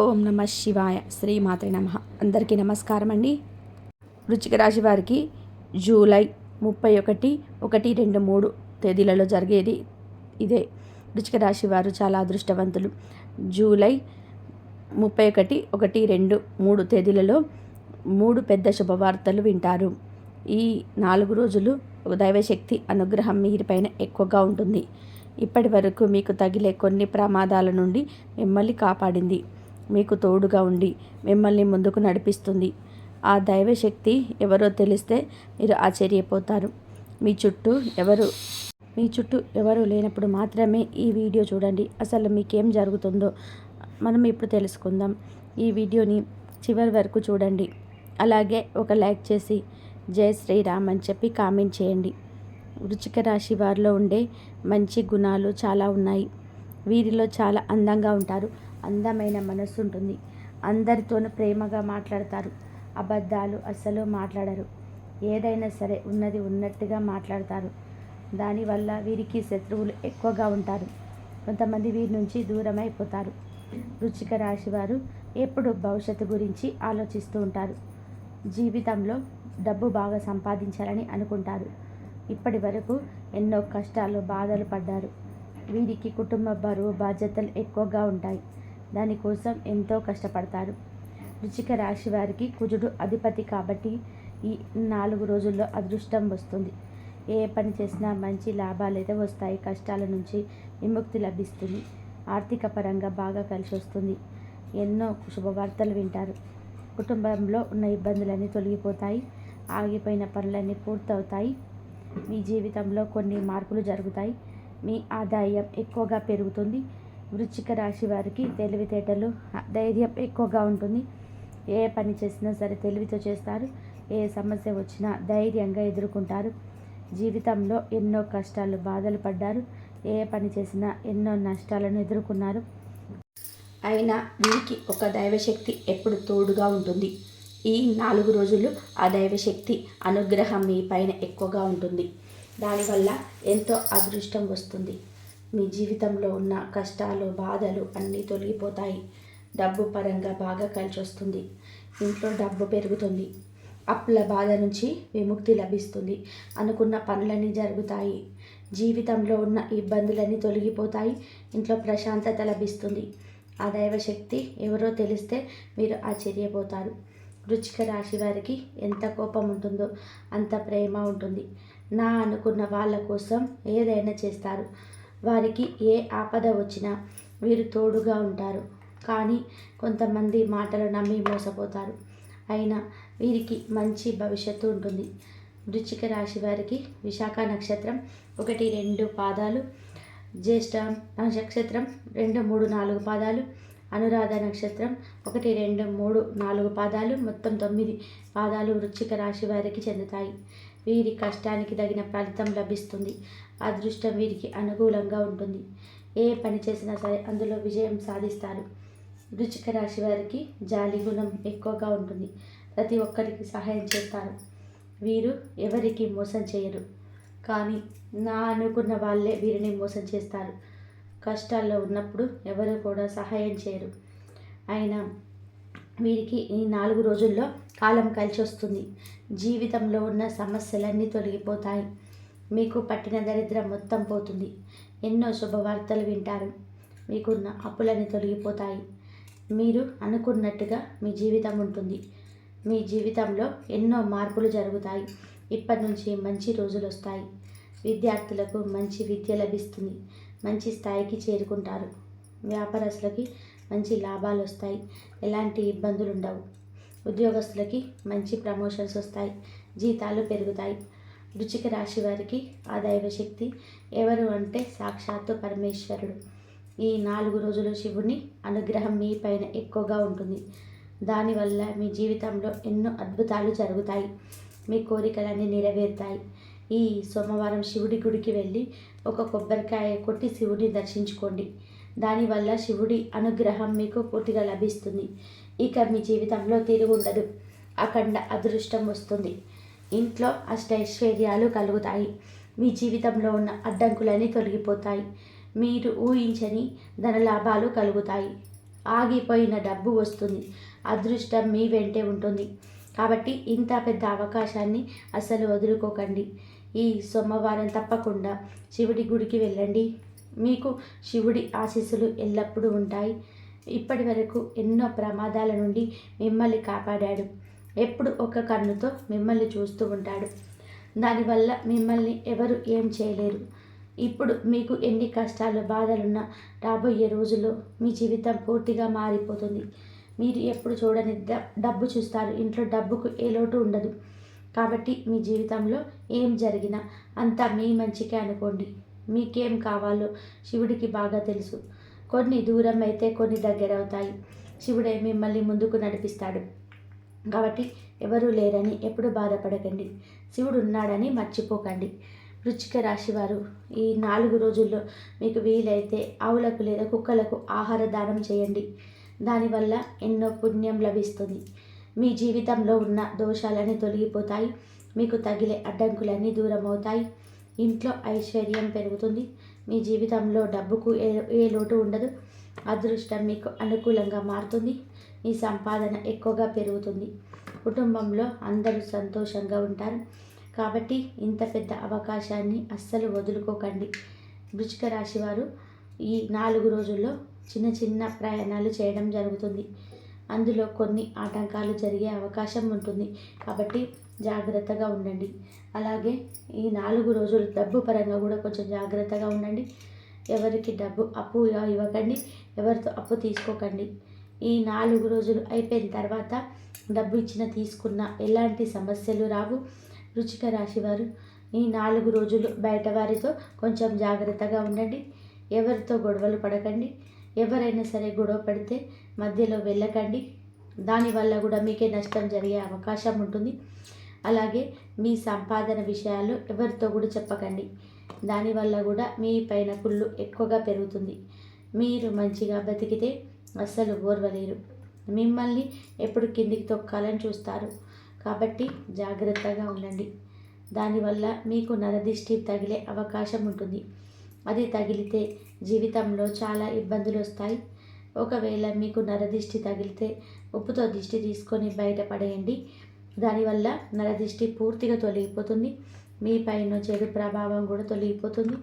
ఓం నమ శివాయ శ్రీమాత్రే నమః. అందరికీ నమస్కారం అండి. వృశ్చిక రాశి వారికి జూలై 31, 1, 2, 3 తేదీలలో జరిగేది ఇదే. వృశ్చిక రాశి వారు చాలా అదృష్టవంతులు. జూలై 31, 1, 2, 3 తేదీలలో 3 పెద్ద శుభవార్తలు వింటారు. ఈ 4 రోజులు దైవశక్తి అనుగ్రహం మీపైన ఎక్కువగా ఉంటుంది. ఇప్పటి వరకు మీకు తగిలే కొన్ని ప్రమాదాల నుండి మిమ్మల్ని కాపాడింది. మీకు తోడుగా ఉండి మిమ్మల్ని ముందుకు నడిపిస్తుంది. ఆ దైవశక్తి ఎవరో తెలిస్తే మీరు ఆశ్చర్యపోతారు. మీ చుట్టూ ఎవరు లేనప్పుడు మాత్రమే ఈ వీడియో చూడండి. అసలు మీకేం జరుగుతుందో మనం ఇప్పుడు తెలుసుకుందాం. ఈ వీడియోని చివరి వరకు చూడండి. అలాగే ఒక లైక్ చేసి జై శ్రీరామ్ అని చెప్పి కామెంట్ చేయండి. వృశ్చిక రాశి వారిలో ఉండే మంచి గుణాలు చాలా ఉన్నాయి. వీరిలో చాలా అందంగా ఉంటారు. అందమైన మనస్సు ఉంటుంది. అందరితోనూ ప్రేమగా మాట్లాడతారు. అబద్ధాలు అస్సలు మాట్లాడరు. ఏదైనా సరే ఉన్నది ఉన్నట్టుగా మాట్లాడతారు. దానివల్ల వీరికి శత్రువులు ఎక్కువగా ఉంటారు. కొంతమంది వీరి నుంచి దూరం అయిపోతారు. వృశ్చిక రాశి వారు ఎప్పుడు భవిష్యత్తు గురించి ఆలోచిస్తూ ఉంటారు. జీవితంలో డబ్బు బాగా సంపాదించాలని అనుకుంటారు. ఇప్పటి వరకు ఎన్నో కష్టాలు బాధలు పడ్డారు. వీరికి కుటుంబ బరువు బాధ్యతలు ఎక్కువగా ఉంటాయి. దానికోసం ఎంతో కష్టపడతారు. వృశ్చిక రాశి వారికి కుజుడు అధిపతి కాబట్టి ఈ 4 రోజుల్లో అదృష్టం వస్తుంది. ఏ పని చేసినా మంచి లాభాలైతే వస్తాయి. కష్టాల నుంచి విముక్తి లభిస్తుంది. ఆర్థిక పరంగా బాగా కలిసి వస్తుంది. ఎన్నో శుభవార్తలు వింటారు. కుటుంబంలో ఉన్న ఇబ్బందులన్నీ తొలగిపోతాయి. ఆగిపోయిన పనులన్నీ పూర్తవుతాయి. మీ జీవితంలో కొన్ని మార్పులు జరుగుతాయి. మీ ఆదాయం ఎక్కువగా పెరుగుతుంది. వృశ్చిక రాశి వారికి తెలివితేటలు ధైర్యం ఎక్కువగా ఉంటుంది. ఏ పని చేసినా సరే తెలివితో చేస్తారు. ఏ సమస్య వచ్చినా ధైర్యంగా ఎదుర్కొంటారు. జీవితంలో ఎన్నో కష్టాలు బాధలు పడ్డారు. ఏ పని చేసినా ఎన్నో నష్టాలను ఎదుర్కొన్నారు. అయినా వీరికి ఒక దైవశక్తి ఎప్పుడు తోడుగా ఉంటుంది. ఈ 4 రోజులు ఆ దైవశక్తి అనుగ్రహం మీ పైన ఎక్కువగా ఉంటుంది. దానివల్ల ఎంతో అదృష్టం వస్తుంది. మీ జీవితంలో ఉన్న కష్టాలు బాధలు అన్నీ తొలగిపోతాయి. డబ్బు పరంగా బాగా కలిసి వస్తుంది. ఇంట్లో డబ్బు పెరుగుతుంది. అప్పుల బాధ నుంచి విముక్తి లభిస్తుంది. అనుకున్న పనులన్నీ జరుగుతాయి. జీవితంలో ఉన్న ఇబ్బందులన్నీ తొలగిపోతాయి. ఇంట్లో ప్రశాంతత లభిస్తుంది. ఆ దైవశక్తి ఎవరో తెలిస్తే మీరు ఆశ్చర్యపోతారు. వృశ్చిక రాశి వారికి ఎంత కోపం ఉంటుందో అంత ప్రేమ ఉంటుంది. నా అనుకున్న వాళ్ళ కోసం ఏదైనా చేస్తారు. వారికి ఏ ఆపద వచ్చినా వీరు తోడుగా ఉంటారు. కానీ కొంతమంది మాటలు నమ్మి మోసపోతారు. అయినా వీరికి మంచి భవిష్యత్తు ఉంటుంది. వృశ్చిక రాశి వారికి విశాఖ నక్షత్రం 1, 2 పాదాలు, జ్యేష్ఠ నక్షత్రం 2, 3, 4 పాదాలు, అనురాధ నక్షత్రం 1, 2, 3, 4 పాదాలు, మొత్తం 9 పాదాలు వృశ్చిక రాశి వారికి చెందుతాయి. వీరి కష్టానికి తగిన ఫలితం లభిస్తుంది. అదృష్టం వీరికి అనుకూలంగా ఉంటుంది. ఏ పని చేసినా సరే అందులో విజయం సాధిస్తారు. వృశ్చిక రాశి వారికి జాలి గుణం ఎక్కువగా ఉంటుంది. ప్రతి ఒక్కరికి సహాయం చేస్తారు. వీరు ఎవరికి మోసం చేయరు. కానీ నా అనుకున్న వాళ్ళే వీరిని మోసం చేస్తారు. కష్టాల్లో ఉన్నప్పుడు ఎవరు కూడా సహాయం చేయరు. అయినా వీరికి ఈ 4 రోజుల్లో కాలం కలిసి వస్తుంది. జీవితంలో ఉన్న సమస్యలన్నీ తొలగిపోతాయి. మీకు పట్టిన దరిద్రం మొత్తం పోతుంది. ఎన్నో శుభవార్తలు వింటారు. మీకున్న అప్పులన్నీ తొలగిపోతాయి. మీరు అనుకున్నట్టుగా మీ జీవితం ఉంటుంది. మీ జీవితంలో ఎన్నో మార్పులు జరుగుతాయి. ఇప్పటి నుంచి మంచి రోజులు వస్తాయి. విద్యార్థులకు మంచి విద్య లభిస్తుంది. మంచి స్థాయికి చేరుకుంటారు. వ్యాపారస్తులకి మంచి లాభాలు వస్తాయి. ఎలాంటి ఇబ్బందులు ఉండవు. ఉద్యోగస్తులకి మంచి ప్రమోషన్స్ వస్తాయి. జీతాలు పెరుగుతాయి. వృశ్చిక రాశి వారికి ఆ దైవశక్తి ఎవరు అంటే సాక్షాత్తు పరమేశ్వరుడు. ఈ 4 రోజులు శివుని అనుగ్రహం మీ పైన ఎక్కువగా ఉంటుంది. దానివల్ల మీ జీవితంలో ఎన్నో అద్భుతాలు జరుగుతాయి. మీ కోరికలన్నీ నెరవేరుతాయి. ఈ సోమవారం శివుడి గుడికి వెళ్ళి ఒక కొబ్బరికాయ కొట్టి శివుడిని దర్శించుకోండి. దానివల్ల శివుడి అనుగ్రహం మీకు పూర్తిగా లభిస్తుంది. ఇక మీ జీవితంలో తిరుగుండదు. అఖండ అదృష్టం వస్తుంది. ఇంట్లో అష్టైశ్వర్యాలు కలుగుతాయి. మీ జీవితంలో ఉన్న అడ్డంకులన్నీ తొలగిపోతాయి. మీరు ఊహించని ధనలాభాలు కలుగుతాయి. ఆగిపోయిన డబ్బు వస్తుంది. అదృష్టం మీ వెంటే ఉంటుంది. కాబట్టి ఇంత పెద్ద అవకాశాన్ని అస్సలు వదులుకోకండి. ఈ సోమవారం తప్పకుండా శివుడి గుడికి వెళ్ళండి. మీకు శివుడి ఆశీస్సులు ఎల్లప్పుడూ ఉంటాయి. ఇప్పటి వరకు ఎన్నో ప్రమాదాల నుండి మిమ్మల్ని కాపాడాడు. ఎప్పుడు ఒక కన్నుతో మిమ్మల్ని చూస్తూ ఉంటాడు. దానివల్ల మిమ్మల్ని ఎవరు ఏం చేయలేరు. ఇప్పుడు మీకు ఎన్ని కష్టాలు బాధలున్నా రాబోయే రోజుల్లో మీ జీవితం పూర్తిగా మారిపోతుంది. మీరు ఎప్పుడు చూడని డబ్బు చూస్తారు. ఇంట్లో డబ్బుకు ఏ లోటు ఉండదు. కాబట్టి మీ జీవితంలో ఏం జరిగినా అంతా మీ మంచికే అనుకోండి. మీకేం కావాలో శివుడికి బాగా తెలుసు. కొన్ని దూరం అయితే కొన్ని దగ్గర అవుతాయి. శివుడే మిమ్మల్ని ముందుకు నడిపిస్తాడు. కాబట్టి ఎవరూ లేరని ఎప్పుడు బాధపడకండి. శివుడు ఉన్నాడని మర్చిపోకండి. వృశ్చిక రాశి వారు ఈ 4 రోజుల్లో మీకు వీలైతే ఆవులకు లేదా కుక్కలకు ఆహార దానం చేయండి. దానివల్ల ఎన్నో పుణ్యం లభిస్తుంది. మీ జీవితంలో ఉన్న దోషాలన్నీ తొలగిపోతాయి. మీకు తగిలే అడ్డంకులన్నీ దూరం అవుతాయి. ఇంట్లో ఐశ్వర్యం పెరుగుతుంది. మీ జీవితంలో డబ్బుకు ఏ లోటు ఉండదు. అదృష్టం మీకు అనుకూలంగా మారుతుంది. మీ సంపాదన ఎక్కువగా పెరుగుతుంది. కుటుంబంలో అందరూ సంతోషంగా ఉంటారు. కాబట్టి ఇంత పెద్ద అవకాశాన్ని అస్సలు వదులుకోకండి. వృశ్చిక రాశి వారు ఈ 4 రోజుల్లో చిన్న చిన్న ప్రయాణాలు చేయడం జరుగుతుంది. అందులో కొన్ని ఆటంకాలు జరిగే అవకాశం ఉంటుంది. కాబట్టి జాగ్రత్తగా ఉండండి. అలాగే ఈ 4 రోజులు డబ్బు పరంగా కూడా కొంచెం జాగ్రత్తగా ఉండండి. ఎవరికి డబ్బు అప్పుగా ఇవ్వకండి. ఎవరితో అప్పు తీసుకోకండి. ఈ 4 రోజులు అయిపోయిన తర్వాత డబ్బు ఇచ్చిన తీసుకున్న ఎలాంటి సమస్యలు రావు. వృశ్చిక రాశి వారు ఈ 4 రోజులు బయట వారితో కొంచెం జాగ్రత్తగా ఉండండి. ఎవరితో గొడవలు పడకండి. ఎవరైనా సరే గొడవ పడితే మధ్యలో వెళ్ళకండి. దానివల్ల కూడా మీకే నష్టం జరిగే అవకాశం ఉంటుంది. అలాగే మీ సంపాదన విషయాలు ఎవరితో కూడా చెప్పకండి. దానివల్ల కూడా మీ పైన కుళ్ళు ఎక్కువగా పెరుగుతుంది. మీరు మంచిగా బతికితే అస్సలు ఓర్వలేరు. మిమ్మల్ని ఎప్పుడు కిందికి తొక్కాలని చూస్తారు. కాబట్టి జాగ్రత్తగా ఉండండి. దానివల్ల మీకు నరదిష్టి తగిలే అవకాశం ఉంటుంది. అది తగిలితే జీవితంలో చాలా ఇబ్బందులు వస్తాయి. ఒకవేళ మీకు నరదిష్టి తగిలితే ఉప్పుతో దిష్టి తీసుకొని బయటపడేయండి. దానివల్ల నరదిష్టి పూర్తిగా తొలగిపోతుంది. మీ పైన చెడు ప్రభావం కూడా తొలగిపోతుంది.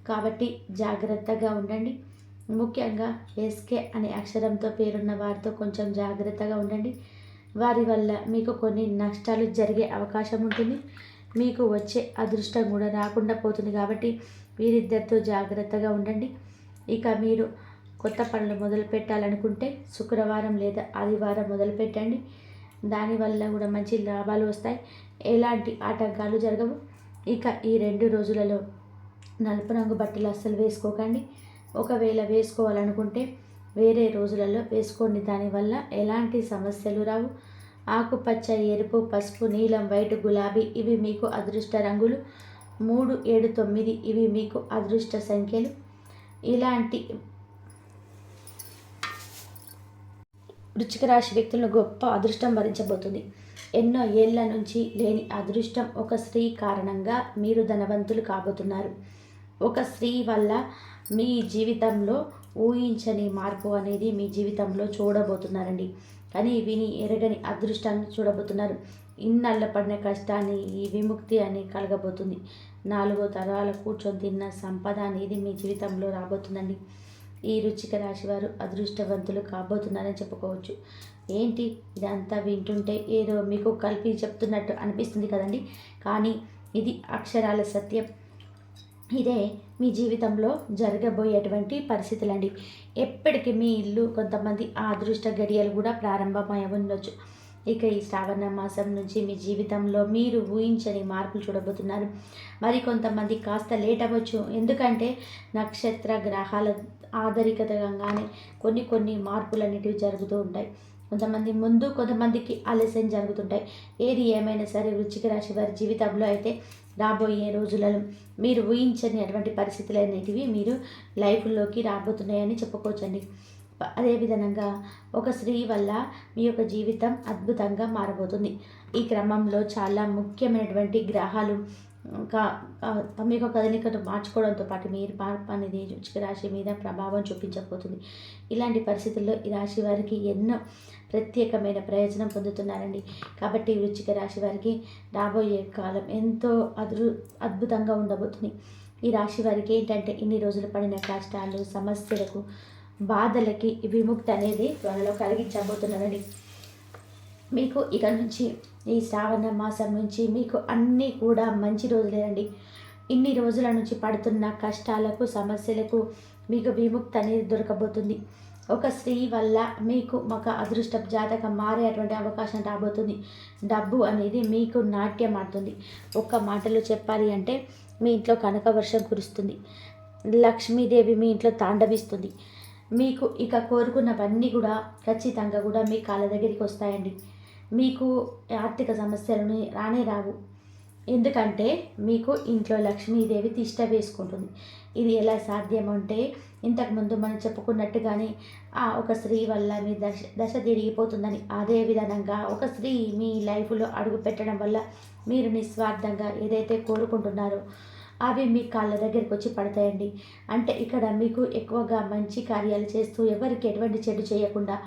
కాబట్టి జాగ్రత్తగా ఉండండి. ముఖ్యంగా ఎస్కే అనే అక్షరంతో పేరున్న వారితో కొంచెం జాగ్రత్తగా ఉండండి. వారి వల్ల మీకు కొన్ని నష్టాలు జరిగే అవకాశం ఉంటుంది. మీకు వచ్చే అదృష్టం కూడా రాకుండా పోతుంది. కాబట్టి వీరిద్దరితో జాగ్రత్తగా ఉండండి. ఇక మీరు కొత్త పనులు మొదలు పెట్టాలనుకుంటే శుక్రవారం లేదా ఆదివారం మొదలుపెట్టండి. దానివల్ల కూడా మంచి లాభాలు వస్తాయి. ఎలాంటి ఆటంకాలు జరగవు. ఇక ఈ 2 రోజులలో నలుపు రంగు బట్టలు అస్సలు వేసుకోకండి. ఒకవేళ వేసుకోవాలనుకుంటే వేరే రోజులలో వేసుకోండి. దానివల్ల ఎలాంటి సమస్యలు రావు. ఆకుపచ్చ, ఎరుపు, పసుపు, నీలం, వైట్, గులాబీ ఇవి మీకు అదృష్ట రంగులు. 3, 7, 9 ఇవి మీకు అదృష్ట సంఖ్యలు. ఇలాంటి వృశ్చిక రాశి వ్యక్తులను గొప్ప అదృష్టం వరించబోతుంది. ఎన్నో ఏళ్ల నుంచి లేని అదృష్టం ఒక స్త్రీ కారణంగా మీరు ధనవంతులు కాబోతున్నారు. ఒక స్త్రీ వల్ల మీ జీవితంలో ఊహించని మార్పు అనేది మీ జీవితంలో చూడబోతున్నారండి. కానీ విని ఎరగని అదృష్టాన్ని చూడబోతున్నారు. ఇన్నాళ్ళ పడిన కష్టాన్ని ఈ విముక్తి అని కలగబోతుంది. 4 తరాల కూర్చొని తిన్న సంపద అనేది మీ జీవితంలో రాబోతుందండి. ఈ వృశ్చిక రాశి వారు అదృష్టవంతులు కాబోతున్నారని చెప్పుకోవచ్చు. ఏంటి ఇదంతా వింటుంటే ఏదో మీకు కలిపి చెప్తున్నట్టు అనిపిస్తుంది కదండి. కానీ ఇది అక్షరాల సత్యం. ఇదే మీ జీవితంలో జరగబోయేటువంటి పరిస్థితులండి. ఎప్పటికీ మీ ఇల్లు కొంతమంది ఆ అదృష్ట గడియలు కూడా ప్రారంభమై ఉండొచ్చు. ఇక ఈ శ్రావణ మాసం నుంచి మీ జీవితంలో మీరు ఊహించని మార్పులు చూడబోతున్నారు. మరి కొంతమంది కాస్త లేట్ అవ్వచ్చు. ఎందుకంటే నక్షత్ర గ్రహాల ఆధారితంగానే కొన్ని మార్పులు అనేటివి జరుగుతూ ఉంటాయి. కొంతమంది ముందు, కొంతమందికి ఆలస్యం జరుగుతుంటాయి. ఏది ఏమైనా సరే వృశ్చిక రాశి వారి జీవితంలో అయితే రాబోయే రోజులలో మీరు ఊహించని అటువంటి పరిస్థితులు అనేటివి మీరు లైఫ్లోకి రాబోతున్నాయని చెప్పుకోవచ్చండి. అదేవిధంగా ఒక స్త్రీ వల్ల మీ యొక్క జీవితం అద్భుతంగా మారబోతుంది. ఈ క్రమంలో చాలా ముఖ్యమైనటువంటి గ్రహాలు కా మీకు కదలికను మార్చుకోవడంతో పాటు మీరు మార్పు అనేది వృశ్చిక రాశి మీద ప్రభావం చూపించకపోతుంది. ఇలాంటి పరిస్థితుల్లో ఈ రాశి వారికి ఎన్నో ప్రత్యేకమైన ప్రయోజనం పొందుతున్నారండి. కాబట్టి వృశ్చిక రాశి వారికి రాబోయే కాలం ఎంతో అద్భుతంగా ఉండబోతుంది. ఈ రాశి వారికి ఏంటంటే ఇన్ని రోజులు పడిన కష్టాలు, సమస్యలకు, బాధలకి విముక్తి అనేది త్వరలో కలిగించబోతున్నారండి. మీకు ఇక నుంచి ఈ శ్రావణ మాసం నుంచి మీకు అన్నీ కూడా మంచి రోజులేనండి. ఇన్ని రోజుల నుంచి పడుతున్న కష్టాలకు, సమస్యలకు మీకు విముక్తి అనేది దొరకబోతుంది. ఒక స్త్రీ వల్ల మీకు ఒక అదృష్టం జాతకం మారేటువంటి అవకాశం రాబోతుంది. డబ్బు అనేది మీకు నాట్యం ఆడుతుంది. ఒక్క మాటలో చెప్పాలి అంటే మీ ఇంట్లో కనక వర్షం కురుస్తుంది. లక్ష్మీదేవి మీ ఇంట్లో తాండవిస్తుంది. మీకు ఇక కోరుకున్నవన్నీ కూడా ఖచ్చితంగా కూడా మీ కాళ్ళ దగ్గరికి వస్తాయండి. మీకు ఆర్థిక సమస్యలను రానే రావు. ఎందుకంటే మీకు ఇంట్లో లక్ష్మీదేవి తిష్ట వేసుకుంటుంది. ఇది ఎలా సాధ్యం అంటే ఇంతకుముందు మనం చెప్పుకున్నట్టుగానే ఒక స్త్రీ వల్ల మీ దశ తిరిగిపోతుందని, అదే విధంగా ఒక స్త్రీ మీ లైఫ్లో అడుగు పెట్టడం వల్ల మీరు నిస్వార్థంగా ఏదైతే కోరుకుంటున్నారో అవి మీ కాళ్ళ దగ్గరికి వచ్చి పడతాయండి. అంటే ఇక్కడ మీకు ఎక్కువగా మంచి కార్యాలు చేస్తూ ఎవరికి ఎటువంటి చెడు చేయకుండా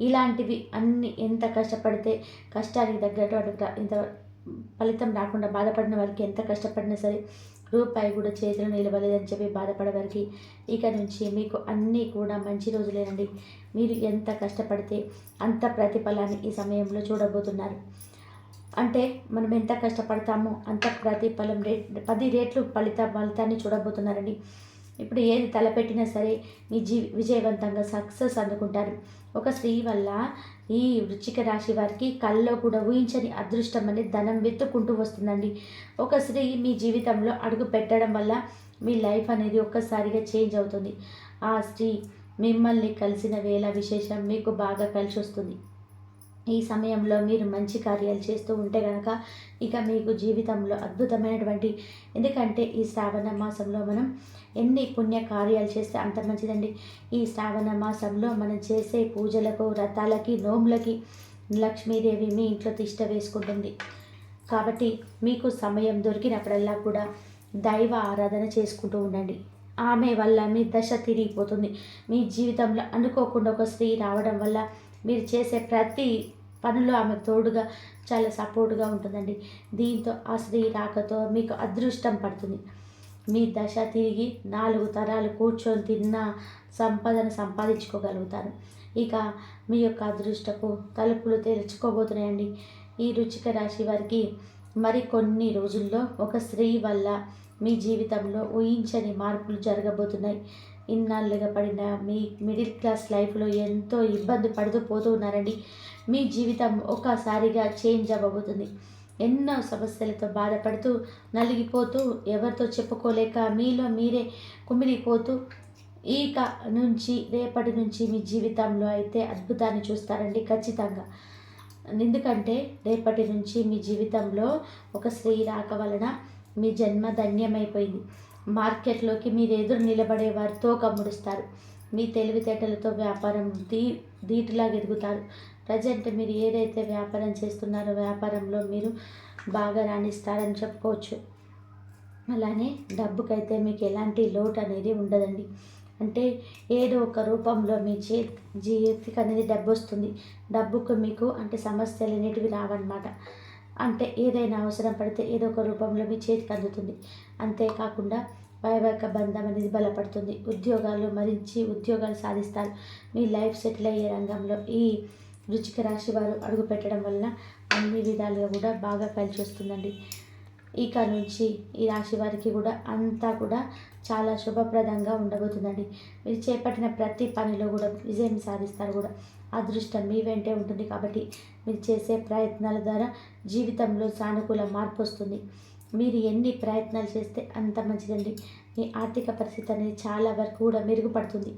ఇలాంటివి అన్నీ ఎంత కష్టపడితే కష్టానికి తగ్గట్టు ఇంత ఫలితం రాకుండా బాధపడిన వారికి ఎంత కష్టపడినా సరే రూపాయి కూడా చేతిలో నిలవలేదని చెప్పి బాధపడే వారికి ఇక నుంచి మీకు అన్నీ కూడా మంచి రోజులేనండి. మీరు ఎంత కష్టపడితే అంత ప్రతిఫలాన్ని ఈ సమయంలో చూడబోతున్నారు. అంటే మనం ఎంత కష్టపడతామో అంత ప్రతిఫలం 10 రెట్లు ఫలితాన్ని చూడబోతున్నారండి. ఇప్పుడు ఏది తలపెట్టినా సరే మీ విజయవంతంగా సక్సెస్ అందుకుంటారు. ఒక స్త్రీ వల్ల ఈ వృశ్చిక రాశి వారికి కల్లో కూడా ఊహించని అదృష్టం అనేది ధనం వెతుక్కుంటూ వస్తుందండి. ఒక స్త్రీ మీ జీవితంలో అడుగు పెట్టడం వల్ల మీ లైఫ్ అనేది ఒక్కసారిగా చేంజ్ అవుతుంది. ఆ స్త్రీ మిమ్మల్ని కలిసిన వేళ విశేషం మీకు బాగా కలిసి వస్తుంది. ఈ సమయంలో మీరు మంచి కార్యాలు చేస్తూ ఉంటే కనుక ఇక మీకు జీవితంలో అద్భుతమైనటువంటి, ఎందుకంటే ఈ శ్రావణ మాసంలో మనం ఎన్ని పుణ్య కార్యాలు చేస్తే అంత మంచిదండి. ఈ శ్రావణ మాసంలో మనం చేసే పూజలకు, వ్రతాలకి, నోములకి లక్ష్మీదేవి మీ ఇంట్లో తిష్ట వేసుకుంటుంది. కాబట్టి మీకు సమయం దొరికినప్పుడల్లా కూడా దైవ ఆరాధన చేసుకుంటూ ఉండండి. ఆమె వల్ల మీ దశ తిరిగిపోతుంది. మీ జీవితంలో అనుకోకుండా ఒక స్త్రీ రావడం వల్ల మీరు చేసే ప్రతి పనులు ఆమె తోడుగా చాలా సపోర్ట్గా ఉంటుందండి. దీంతో ఆ స్త్రీ రాకతో మీకు అదృష్టం పడుతుంది. మీ దశ తిరిగి 4 తరాలు కూర్చొని తిన్న సంపదను సంపాదించుకోగలుగుతారు. ఇక మీ యొక్క అదృష్టపు తలుపులు తెరుచుకోబోతున్నాయండి. ఈ వృశ్చిక రాశి వారికి మరి కొన్ని రోజుల్లో ఒక స్త్రీ వల్ల మీ జీవితంలో ఊహించని మార్పులు జరగబోతున్నాయి. ఇన్నాళ్ళుగా పడిన మీ మిడిల్ క్లాస్ లైఫ్లో ఎంతో ఇబ్బంది పడుతూ పోతూ ఉన్నారండి. మీ జీవితం ఒక్కసారిగా చేంజ్ అవ్వబోతుంది. ఎన్నో సమస్యలతో బాధపడుతూ నలిగిపోతూ ఎవరితో చెప్పుకోలేక మీలో మీరే కుమిలిపోతూ ఇక నుంచి రేపటి నుంచి మీ జీవితంలో అయితే అద్భుతాన్ని చూస్తారండి ఖచ్చితంగా. ఎందుకంటే రేపటి నుంచి మీ జీవితంలో ఒక స్త్రీ రాక వలన మీ జన్మ ధన్యమైపోయింది. మార్కెట్లోకి మీరు ఎదురు నిలబడే వారితో కమ్ముడుస్తారు. మీ తెలివితేటలతో వ్యాపారం ధీటులాగా ఎదుగుతారు. ప్రజెంట్ మీరు ఏదైతే వ్యాపారం చేస్తున్నారో వ్యాపారంలో మీరు బాగా రాణిస్తారని చెప్పుకోవచ్చు. అలానే డబ్బుకైతే మీకు ఎలాంటి లోటు అనేది ఉండదండి. అంటే ఏదో ఒక రూపంలో మీ చేతికి అనేది డబ్బు వస్తుంది. డబ్బుకు మీకు అంటే సమస్యలు అనేటివి రావన్నమాట. అంటే ఏదైనా అవసరం పడితే ఏదో ఒక రూపంలో మీ చేతికి అందుతుంది. అంతేకాకుండా వైవాహిక బంధం అనేది బలపడుతుంది. ఉద్యోగాలు సాధిస్తారు. మీ లైఫ్ సెటిల్ అయ్యే రంగంలో ఈ వృశ్చిక రాశి వారు అడుగు పెట్టడం వలన అన్ని విధాలుగా కూడా బాగా కలిసి వస్తుందండి. ఇక నుంచి ఈ రాశి వారికి కూడా అంతా కూడా చాలా శుభప్రదంగా ఉండబోతుందండి. మీరు చేపట్టిన ప్రతి పనిలో కూడా విజయం సాధిస్తారు కూడా. అదృష్టం మీ వెంటే ఉంటుంది. కాబట్టి మీరు చేసే ప్రయత్నాల ద్వారా జీవితంలో సానుకూల మార్పు వస్తుంది. మీరు ఎన్ని ప్రయత్నాలు చేస్తే అంత మంచిదండి. మీ ఆర్థిక పరిస్థితి అనేది చాలా వరకు కూడా మెరుగుపడుతుంది.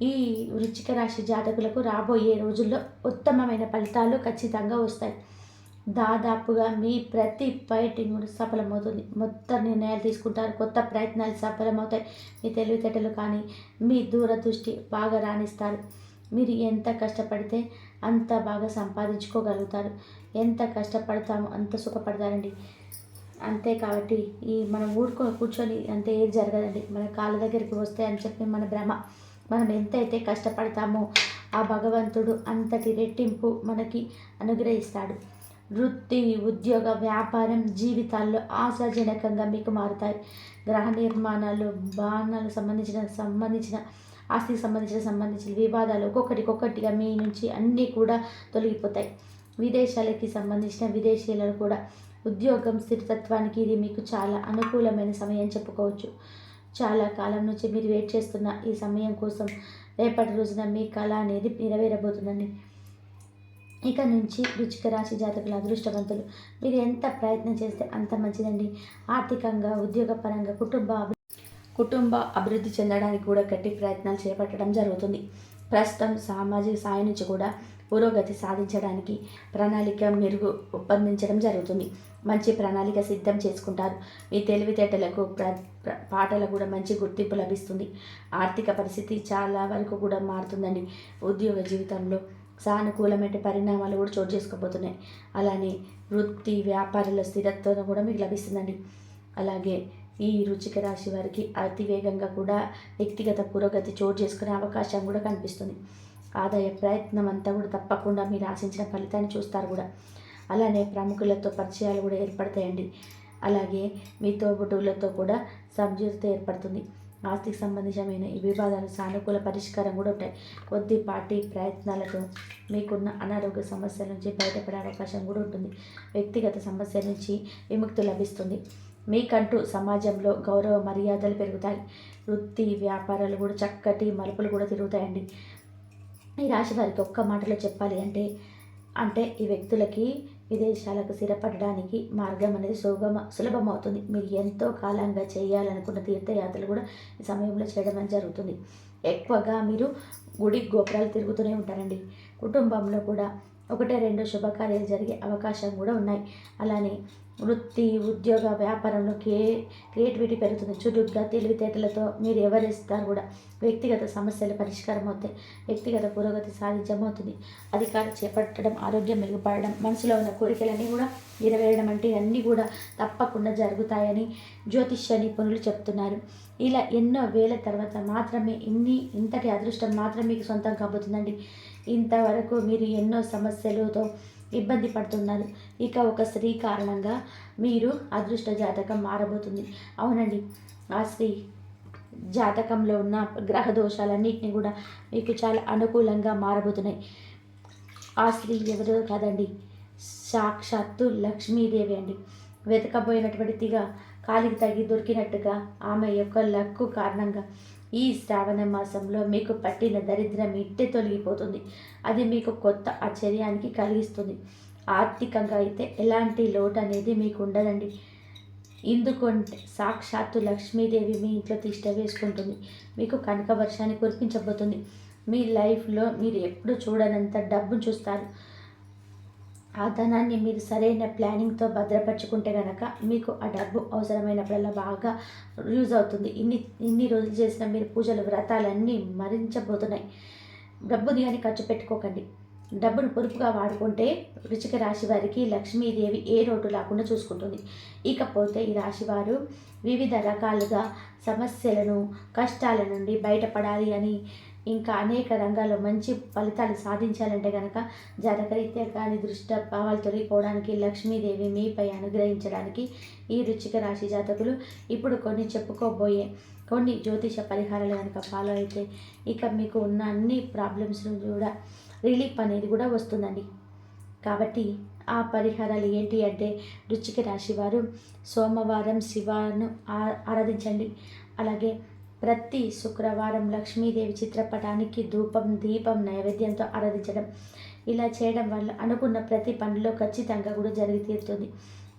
ఈ వృశ్చిక రాశి జాతకులకు రాబోయే రోజుల్లో ఉత్తమమైన ఫలితాలు ఖచ్చితంగా వస్తాయి. దాదాపుగా మీ ప్రతి ఫైటింగ్ సఫలమవుతుంది. మొత్తం నిర్ణయాలు తీసుకుంటారు. కొత్త ప్రయత్నాలు సఫలమవుతాయి. మీ తెలివితేటలు కానీ మీ దూరదృష్టి బాగా రాణిస్తారు. మీరు ఎంత కష్టపడితే అంత బాగా సంపాదించుకోగలుగుతారు. ఎంత కష్టపడతామో అంత సుఖపడతారండి. అంతే కాబట్టి మనం కూర్చొని అంతే ఏది జరగదండి. మన కాళ్ళ దగ్గరికి వస్తే అని చెప్పి మన భ్రమ. మనం ఎంతైతే కష్టపడతామో ఆ భగవంతుడు అంతటి రెట్టింపు మనకి అనుగ్రహిస్తాడు. వృత్తి, ఉద్యోగ, వ్యాపారం, జీవితాల్లో ఆశాజనకంగా మీకు మారుతాయి. గ్రహ నిర్మాణాలు, బాణాలు సంబంధించిన ఆస్తికి సంబంధించిన వివాదాలు ఒక్కొక్కటిగా మీ నుంచి అన్నీ కూడా తొలగిపోతాయి. విదేశాలకి సంబంధించిన విదేశీయులు కూడా ఉద్యోగం స్థిరత్వానికి ఇది మీకు చాలా అనుకూలమైన సమయం చెప్పుకోవచ్చు. చాలా కాలం నుంచి మీరు వెయిట్ చేస్తున్న ఈ సమయం కోసం రేపటి రోజున మీ కళ అనేది నెరవేరబోతుందండి. ఇక నుంచి వృశ్చిక రాశి జాతకుల అదృష్టవంతులు. మీరు ఎంత ప్రయత్నం చేస్తే అంత మంచిదండి. ఆర్థికంగా, ఉద్యోగపరంగా, కుటుంబ అభివృద్ధి చెందడానికి కూడా గట్టి ప్రయత్నాలు చేపట్టడం జరుగుతుంది. ప్రస్తుతం సామాజిక సాయం నుంచి కూడా పురోగతి సాధించడానికి ప్రణాళిక రూపొందించడం జరుగుతుంది. మంచి ప్రణాళిక సిద్ధం చేసుకుంటారు. మీ తెలివితేటలకు పాటలు కూడా మంచి గుర్తింపు లభిస్తుంది. ఆర్థిక పరిస్థితి చాలా వరకు కూడా మారుతుందండి. ఉద్యోగ జీవితంలో సానుకూలమైన పరిణామాలు కూడా చోటు చేసుకోబోతున్నాయి. అలానే వృత్తి, వ్యాపారాల స్థిరత్వం కూడా మీకు లభిస్తుందండి. అలాగే ఈ వృశ్చిక రాశి వారికి అతి వేగంగా కూడా వ్యక్తిగత పురోగతి చోటు చేసుకునే అవకాశం కూడా కనిపిస్తుంది. ఆదాయ ప్రయత్నం అంతా కూడా తప్పకుండా మీరు ఆశించిన ఫలితాన్ని చూస్తారు కూడా. అలానే ప్రముఖులతో పరిచయాలు కూడా ఏర్పడతాయండి. అలాగే మీ తోబుట్టువులతో కూడా సంజీవత ఏర్పడుతుంది. ఆస్తికి సంబంధించిన ఈ వివాదాలు సానుకూల పరిష్కారం కూడా ఉంటాయి. కొద్దిపాటి ప్రయత్నాలతో మీకున్న అనారోగ్య సమస్యల నుంచి బయటపడే అవకాశం కూడా ఉంటుంది. వ్యక్తిగత సమస్య నుంచి విముక్తి లభిస్తుంది. మీకంటూ సమాజంలో గౌరవ మర్యాదలు పెరుగుతాయి. వృత్తి, వ్యాపారాలు కూడా చక్కటి మలుపులు కూడా తిరుగుతాయండి. ఈ రాశి వారికి ఒక్క మాటలో చెప్పాలి అంటే ఈ వ్యక్తులకి విదేశాలకు స్థిరపడడానికి మార్గం అనేది సులభమవుతుంది. మీరు ఎంతో కాలంగా చేయాలనుకున్న తీర్థయాత్రలు కూడా ఈ సమయంలో చేయడం జరుగుతుంది. ఎక్కువగా మీరు గుడి గోపురాలు తిరుగుతూనే ఉంటారండి. కుటుంబంలో కూడా 1-2 శుభకార్యాలు జరిగే అవకాశం కూడా ఉన్నాయి. అలానే వృత్తి, ఉద్యోగ, వ్యాపారంలో క్రియేటివిటీ పెరుగుతుంది. చురుగ్గా తెలివితేటలతో మీరు ఎవరిస్తారు కూడా వ్యక్తిగత సమస్యలు పరిష్కారం అవుతాయి. వ్యక్తిగత పురోగతి సాధించమవుతుంది. అధికారం చేపట్టడం, ఆరోగ్యం మెరుగుపడడం, మనసులో ఉన్న కోరికలన్నీ కూడా నెరవేరడం అంటే అన్నీ కూడా తప్పకుండా జరుగుతాయని జ్యోతిష్య నిపుణులు చెప్తున్నారు. ఇలా ఎన్నో వేల తర్వాత మాత్రమే ఇంతటి అదృష్టం మాత్రం మీకు సొంతం కాబోతుందండి. ఇంతవరకు మీరు ఎన్నో సమస్యలతో ఇబ్బంది పడుతున్నారు. ఇక ఒక స్త్రీ కారణంగా మీరు అదృష్ట జాతకం మారబోతుంది. అవునండి, ఆ స్త్రీ జాతకంలో ఉన్న గ్రహ దోషాలన్నింటినీ కూడా మీకు చాలా అనుకూలంగా మారబోతున్నాయి. ఆ స్త్రీ ఎవరో కాదండి, సాక్షాత్తు లక్ష్మీదేవి అండి. వెతకబోయినటువంటిగా కాలికి తగి దొరికినట్టుగా ఆమె యొక్క లక్కు కారణంగా ఈ శ్రావణ మాసంలో మీకు పట్టిన దరిద్రం ఇట్టే తొలగిపోతుంది. అది మీకు కొత్త ఆశ్చర్యానికి కలిగిస్తుంది. ఆర్థికంగా అయితే ఎలాంటి లోటు అనేది మీకు ఉండదండి. ఎందుకంటే సాక్షాత్తు లక్ష్మీదేవి మీ ఇంట్లో తిష్ట వేసుకుంటుంది. మీకు కనక వర్షాన్ని కురిపించబోతుంది. మీ లైఫ్లో మీరు ఎప్పుడు చూడనంత డబ్బును చూస్తారు. ఆ ధనాన్ని మీరు సరైన ప్లానింగ్తో భద్రపరుచుకుంటే కనుక మీకు ఆ డబ్బు అవసరమైనప్పుడల్లా బాగా యూజ్ అవుతుంది. ఇన్ని రోజులు చేసిన మీరు పూజలు, వ్రతాలన్నీ మరించబోతున్నాయి. డబ్బుని కానీ ఖర్చు పెట్టుకోకండి. డబ్బును పొదుపుగా వాడుకుంటే వృశ్చిక రాశి వారికి లక్ష్మీదేవి ఏ లోటు లేకుండా చూసుకుంటుంది. ఇకపోతే ఈ రాశివారు వివిధ రకాలుగా సమస్యలను, కష్టాల నుండి బయటపడాలి అని, ఇంకా అనేక రంగాల్లో మంచి ఫలితాలు సాధించాలంటే కనుక జాతకరీత్యా కానీ దృష్ట భావాలు తొలగిపోవడానికి, లక్ష్మీదేవి మీపై అనుగ్రహించడానికి ఈ వృశ్చిక రాశి జాతకులు ఇప్పుడు చెప్పుకోబోయే కొన్ని జ్యోతిష పరిహారాలు కనుక ఫాలో అయితే ఇక మీకు ఉన్న అన్ని ప్రాబ్లమ్స్ను కూడా రిలీఫ్ అనేది కూడా వస్తుందండి. కాబట్టి ఆ పరిహారాలు ఏంటి అంటే, వృశ్చిక రాశి వారు సోమవారం శివను ఆరాధించండి. అలాగే ప్రతి శుక్రవారం లక్ష్మీదేవి చిత్రపటానికి ధూపం, దీపం నైవేద్యంతో ఆరాధించడం. ఇలా చేయడం వల్ల అనుకున్న ప్రతి పనిలో ఖచ్చితంగా కూడా జరిగి తీరుతుంది.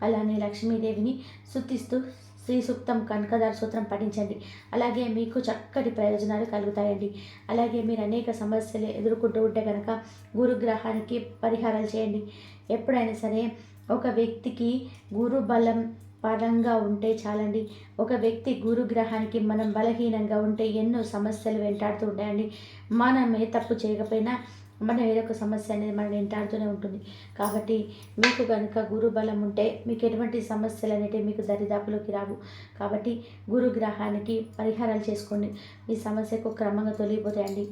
అలానే లక్ష్మీదేవిని స్తుతిస్తూ శ్రీ సూక్తం, కనకదార సూత్రం పఠించండి. అలాగే మీకు చక్కటి ప్రయోజనాలు కలుగుతాయండి. అలాగే మీరు అనేక సమస్యలు ఎదుర్కొంటూ ఉంటే కనుక గురుగ్రహానికి పరిహారాలు చేయండి. ఎప్పుడైనా సరే ఒక వ్యక్తికి గురు బలం పరంగా ఉంటే చాలండి. ఒక వ్యక్తి గురుగ్రహానికి మనం బలహీనంగా ఉంటే ఎన్నో సమస్యలు వెంటాడుతూ ఉంటాయండి. మనం ఏ తప్పు చేయకపోయినా మన ఏదో ఒక సమస్య అనేది మనం వెంటాడుతూనే ఉంటుంది. కాబట్టి మీకు కనుక గురు బలం ఉంటే మీకు ఎటువంటి సమస్యలు అనేటివి మీకు దరిదాపులోకి రావు. కాబట్టి గురు గ్రహానికి పరిహారాలు చేసుకోండి, మీ సమస్యకు క్రమంగా తొలగిపోతాయండి.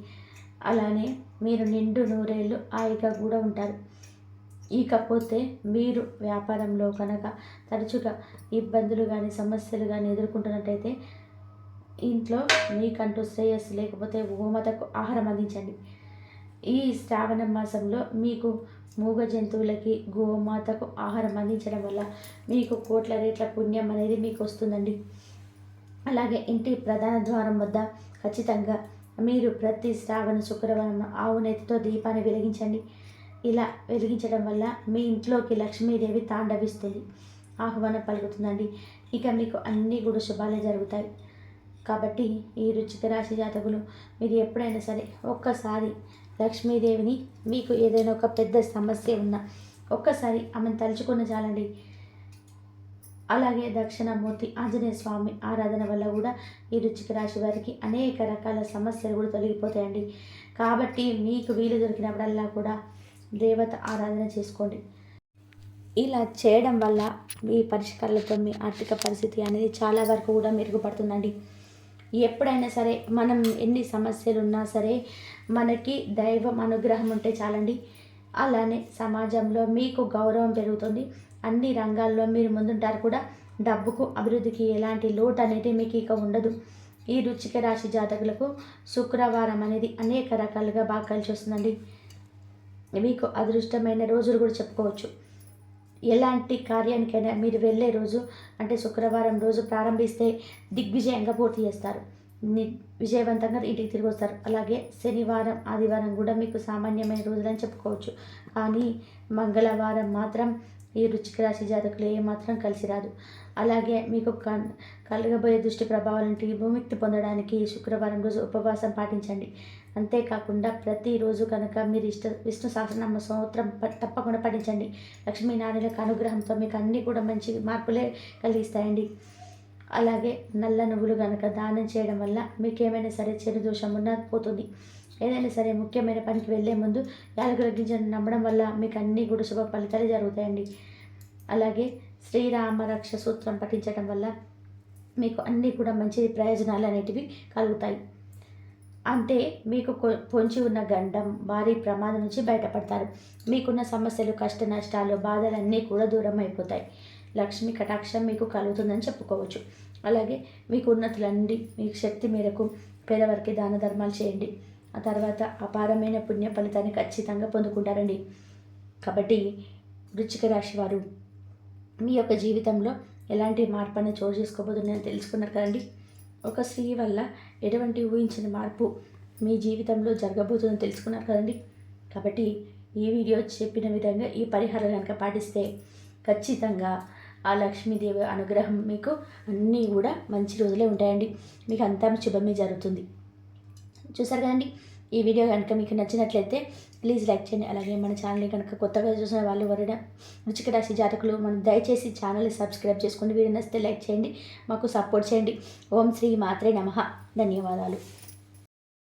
అలానే మీరు నిండు నూరేళ్ళు హాయిగా కూడా ఉంటారు. ఇకపోతే మీరు వ్యాపారంలో కనుక తరచుగా ఇబ్బందులు కానీ సమస్యలు కానీ ఎదుర్కొంటున్నట్టయితే ఇంట్లో మీకంటూ శ్రేయస్సు లేకపోతే గోమాతకు ఆహారం అందించండి. ఈ శ్రావణ మాసంలో మీకు మూగ జంతువులకి గోమాతకు ఆహారం అందించడం వల్ల మీకు కోట్ల రేట్ల పుణ్యం అనేది మీకు వస్తుందండి. అలాగే ఇంటి ప్రధాన ద్వారం వద్ద ఖచ్చితంగా మీరు ప్రతి శ్రావణ శుక్రవారం ఆవు నెత్తితో దీపాన్ని వెలిగించండి. ఇలా వెలిగించడం వల్ల మీ ఇంట్లోకి లక్ష్మీదేవి తాండవిస్తుంది, ఆహ్వానం పలుకుతుందండి. ఇక మీకు అన్నీ కూడా శుభాలే జరుగుతాయి. కాబట్టి ఈ వృశ్చిక రాశి జాతకులు మీరు ఎప్పుడైనా సరే ఒక్కసారి లక్ష్మీదేవిని, మీకు ఏదైనా ఒక పెద్ద సమస్య ఉన్నా ఒక్కసారి ఆమెను తలుచుకుని చాలండి. అలాగే దక్షిణామూర్తి ఆంజనేయ స్వామి ఆరాధన వల్ల కూడా ఈ వృశ్చిక రాశి వారికి అనేక రకాల సమస్యలు కూడా తొలగిపోతాయండి. కాబట్టి మీకు వీలు దొరికినప్పుడల్లా కూడా దేవత ఆరాధన చేసుకోండి. ఇలా చేయడం వల్ల మీ పరిష్కారాలతో మీ ఆర్థిక పరిస్థితి అనేది చాలా వరకు కూడా మెరుగుపడుతుందండి. ఎప్పుడైనా సరే మనం ఎన్ని సమస్యలు ఉన్నా సరే మనకి దైవం అనుగ్రహం ఉంటే చాలండి. అలానే సమాజంలో మీకు గౌరవం పెరుగుతుంది, అన్ని రంగాల్లో మీరు ముందుంటారు కూడా. డబ్బుకు అభివృద్ధికి ఎలాంటి లోటు అనేది మీకు ఇక ఉండదు. ఈ వృశ్చిక రాశి జాతకులకు శుక్రవారం అనేది అనేక రకాలుగా బాగా కలిసి వస్తుందండి. మీకు అదృష్టమైన రోజులు కూడా చెప్పుకోవచ్చు. ఎలాంటి కార్యానికైనా మీరు వెళ్ళే రోజు అంటే శుక్రవారం రోజు ప్రారంభిస్తే దిగ్విజయంగా పూర్తి చేస్తారు, విజయవంతంగా ఇంటికి తిరిగి వస్తారు. అలాగే శనివారం ఆదివారం కూడా మీకు సామాన్యమైన రోజులని చెప్పుకోవచ్చు. కానీ మంగళవారం మాత్రం ఈ వృశ్చిక రాశి జాతకులు ఏమాత్రం కలిసి రాదు. అలాగే మీకు కలగబోయే దృష్టి ప్రభావాల నుండి విముక్తి పొందడానికి శుక్రవారం రోజు ఉపవాసం పాటించండి. అంతేకాకుండా ప్రతిరోజు కనుక మీరు విష్ణు సహస్రనామ స్తోత్రం తప్పకుండా పఠించండి. లక్ష్మీనారాయణకు అనుగ్రహంతో మీకు అన్నీ కూడా మంచి మార్పులే కలిగిస్తాయండి. అలాగే నల్ల నువ్వులు కనుక దానం చేయడం వల్ల మీకు ఏమైనా సరే చెడు దోషం ఉన్నా పోతుంది. ఏదైనా సరే ముఖ్యమైన పనికి వెళ్ళే ముందు యాలకుల గింజను నమ్మడం వల్ల మీకు అన్నీ కూడా శుభ ఫలితాలు జరుగుతాయండి. అలాగే శ్రీరామ రక్ష సూత్రం పఠించడం వల్ల మీకు అన్నీ కూడా మంచి ప్రయోజనాలు అనేటివి కలుగుతాయి. అంటే మీకు పొంచి ఉన్న గండం భారీ ప్రమాదం నుంచి బయటపడతారు. మీకున్న సమస్యలు కష్ట నష్టాలు బాధలన్నీ కూడా దూరం అయిపోతాయి. లక్ష్మి కటాక్షం మీకు కలుగుతుందని చెప్పుకోవచ్చు. అలాగే మీకు ఉన్నతులన్నీ మీకు శక్తి మేరకు పేదవారికి దాన ధర్మాలు చేయండి. ఆ తర్వాత అపారమైన పుణ్య ఫలితాన్ని ఖచ్చితంగా పొందుకుంటారండి. కాబట్టి వృశ్చిక రాశి వారు మీ యొక్క జీవితంలో ఎలాంటి మార్పుని చోటు చేసుకోబోతుందని తెలుసుకున్నారు కదండి. ఒక స్త్రీ వల్ల ఎటువంటి ఊహించిన మార్పు మీ జీవితంలో జరగబోతుందని తెలుసుకున్నారు కదండి. కాబట్టి ఈ వీడియో చెప్పిన విధంగా ఈ పరిహారం కనుక పాటిస్తే ఖచ్చితంగా ఆ లక్ష్మీదేవి అనుగ్రహం మీకు అన్నీ కూడా మంచి రోజులే ఉంటాయండి. మీకు అంతా శుభమే జరుగుతుంది. చూసారు కదండి. ఈ వీడియో కనుక మీకు నచ్చినట్లయితే ప్లీజ్ లైక్ చేయండి. అలాగే మన ఛానల్ని కనుక కొత్తగా చూసిన వాళ్ళు ఎవరైనా వృశ్చిక రాశి జాతకులు మనం దయచేసి ఛానల్ని సబ్స్క్రైబ్ చేసుకోండి. వీడియో నచ్చితే లైక్ చేయండి, మాకు సపోర్ట్ చేయండి. ఓం శ్రీ మాత్రే నమః. ధన్యవాదాలు.